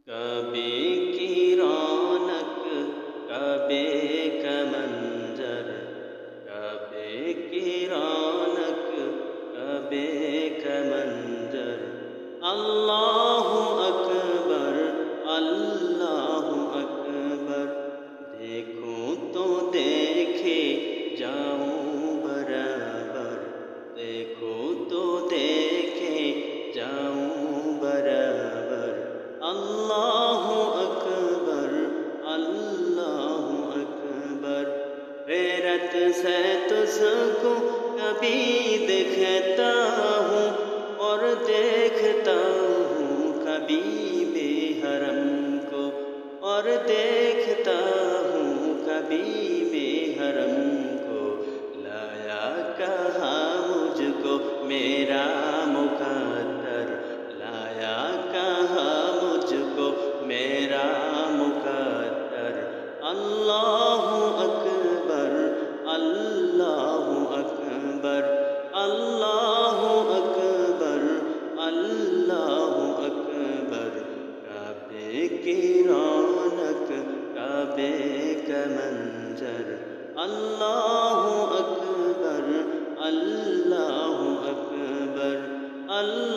کعبے کی رونق، کعبے کا منظر، کعبے کی رونق، کعبے کا منظر، اللہ اکبر، اللہ اکبر، دیکھوں تو دیکھے جاؤں برابر، دیکھوں تو دیکھے جاؤں برابر، اللہ اکبر، اللہ اکبر، غیرت سے تجھ کو کبھی دیکھتا ہوں اور دیکھتا ہوں کبھی بے حرم کو، اور دیکھتا ہوں کبھی بے حرم کو، لایا کہاں مجھ کو میرا مقدر، لایا کہاں مجھ کو میرا مقدر، اللہ اکبر، اللہ اکبر، اللہ اکبر، اللہ اکبر، کعبے کی رونق، کعبے کا منظر، اللہ اکبر، اللہ اکبر، اللہ